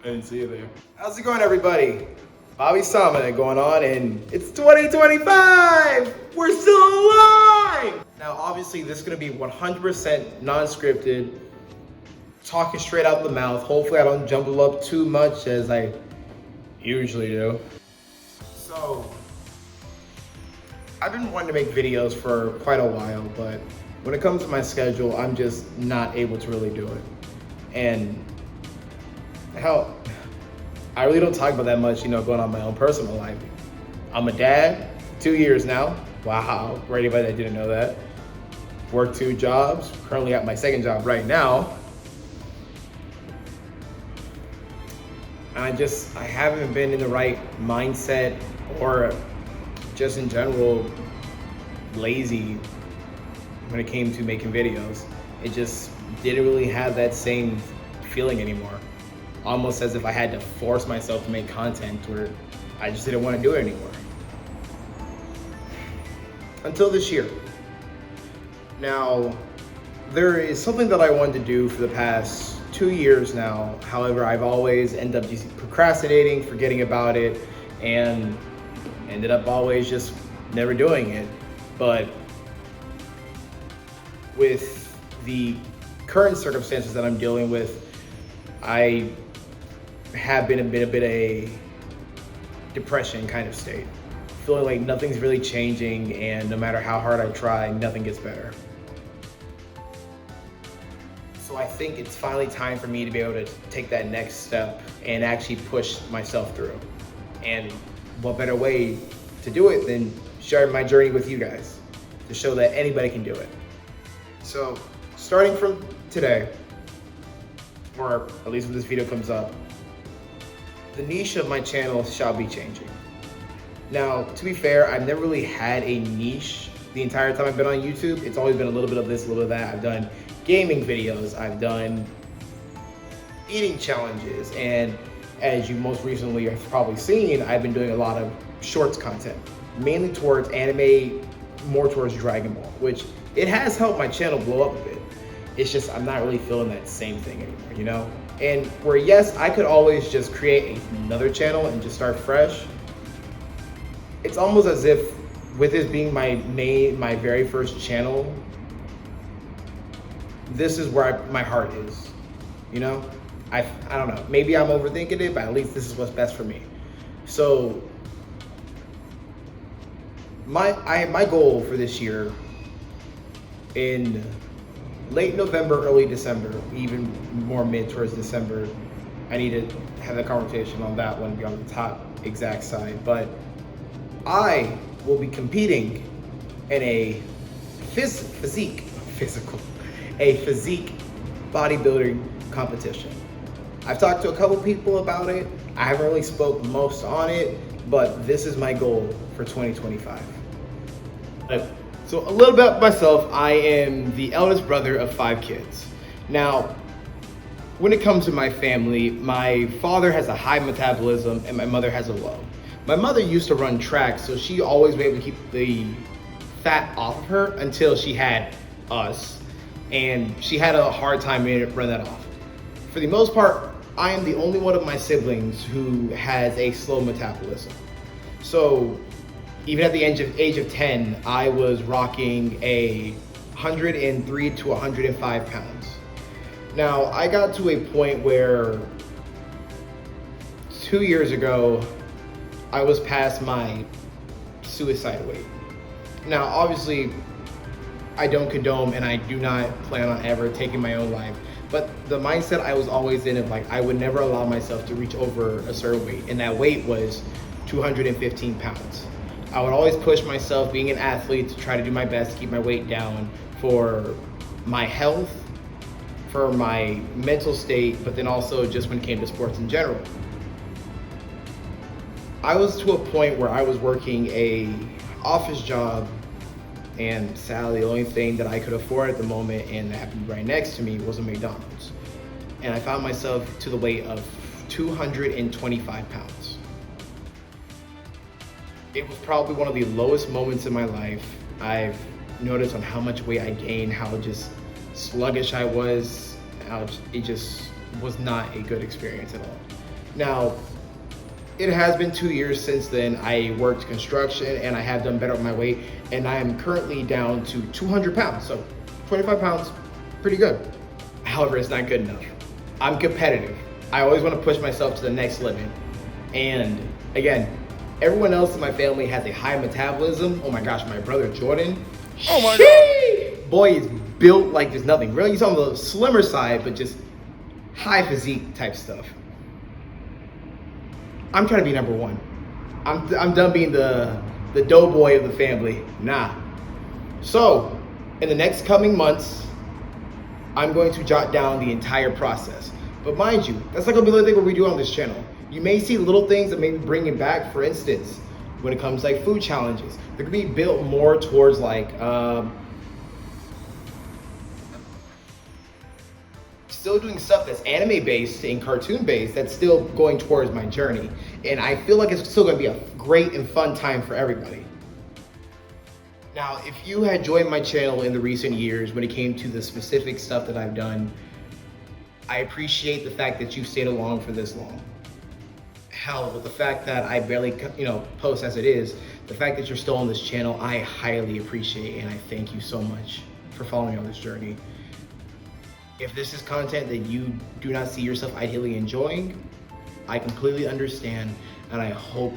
I didn't see you there. How's it going, everybody? Bobby Sama going on, and it's 2025! We're still alive! Now, obviously, this is gonna be 100% non-scripted, talking straight out the mouth. Hopefully, I don't jumble up too much as I usually do. So, I've been wanting to make videos for quite a while, but when it comes to my schedule, I'm just not able to really do it. And hell, I really don't talk about that much, going on my own personal life. I'm a dad, 2 years now. Wow, for anybody that didn't know that. Work 2 jobs, currently at my second job right now. And I haven't been in the right mindset, or just in general, lazy when it came to making videos. It just didn't really have that same feeling anymore. Almost as if I had to force myself to make content, where I just didn't want to do it anymore. Until this year. Now, there is something that I wanted to do for the past 2 years now. However, I've always ended up just procrastinating, forgetting about it, and ended up always just never doing it. But with the current circumstances that I'm dealing with, I have been a bit of a depression kind of state. Feeling like nothing's really changing, and no matter how hard I try, nothing gets better. So I think it's finally time for me to be able to take that next step and actually push myself through. And what better way to do it than sharing my journey with you guys, to show that anybody can do it. So starting from today, or at least when this video comes up, the niche of my channel shall be changing. Now, to be fair, I've never really had a niche the entire time I've been on YouTube. It's always been a little bit of this, a little bit of that. I've done gaming videos, I've done eating challenges, and as you most recently have probably seen, I've been doing a lot of shorts content, mainly towards anime, more towards Dragon Ball, which it has helped my channel blow up a bit. It's just I'm not really feeling that same thing anymore, And where, yes, I could always just create another channel and just start fresh, it's almost as if with this being my very first channel, this is where my heart is, I don't know, maybe I'm overthinking it, but at least this is what's best for me. So my goal for this year, in late November, early December, even more mid towards December, I need to have a conversation on that one, be on the top exact side, but I will be competing in a physique bodybuilding competition. I've talked to a couple people about it. I haven't really spoke most on it, but this is my goal for 2025. So a little bit about myself. I am the eldest brother of 5 kids. Now, when it comes to my family, my father has a high metabolism and my mother has a low. My mother used to run track, so she always was able to keep the fat off of her until she had us, and she had a hard time running that off. For the most part, I am the only one of my siblings who has a slow metabolism. So even at the age of 10, I was rocking a 103 to 105 pounds. Now, I got to a point where 2 years ago, I was past my suicide weight. Now, obviously, I don't condone and I do not plan on ever taking my own life. But the mindset I was always in of I would never allow myself to reach over a certain weight. And that weight was 215 pounds. I would always push myself, being an athlete, to try to do my best to keep my weight down for my health, for my mental state, but then also just when it came to sports in general. I was to a point where I was working a office job, and sadly the only thing that I could afford at the moment and that happened right next to me was a McDonald's. And I found myself to the weight of 225 pounds. It was probably one of the lowest moments in my life. I've noticed on how much weight I gained, how just sluggish I was, how it just was not a good experience at all. Now, it has been 2 years since then. I worked construction and I have done better with my weight, and I am currently down to 200 pounds. So 25 pounds, pretty good. However, it's not good enough. I'm competitive. I always want to push myself to the next limit. And again, everyone else in my family has a high metabolism. Oh my gosh, my brother Jordan. Oh my God. Boy is built like there's nothing. Really, he's on the slimmer side, but just high physique type stuff. I'm trying to be number one. I'm done being the doughboy of the family. Nah. So, in the next coming months, I'm going to jot down the entire process. But mind you, that's not gonna be the only thing what we do on this channel. You may see little things that maybe bring it back. For instance, when it comes to like food challenges, they're gonna be built more towards like still doing stuff that's anime based and cartoon based, that's still going towards my journey. And I feel like it's still gonna be a great and fun time for everybody. Now, if you had joined my channel in the recent years when it came to the specific stuff that I've done, I appreciate the fact that you've stayed along for this long. Hell, with the fact that I barely, post as it is, the fact that you're still on this channel, I highly appreciate, and I thank you so much for following me on this journey. If this is content that you do not see yourself ideally enjoying, I completely understand, and I hope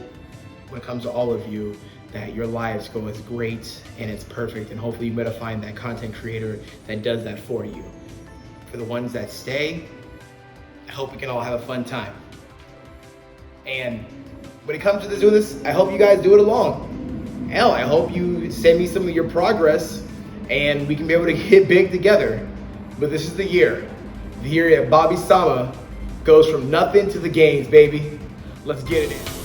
when it comes to all of you that your lives go as great and it's perfect, and hopefully you better find that content creator that does that for you. For the ones that stay, I hope we can all have a fun time. And when it comes to doing this, I hope you guys do it along. Hell, I hope you send me some of your progress and we can be able to get big together. But this is the year that Bobby Sama goes from nothing to the gains, baby. Let's get it in.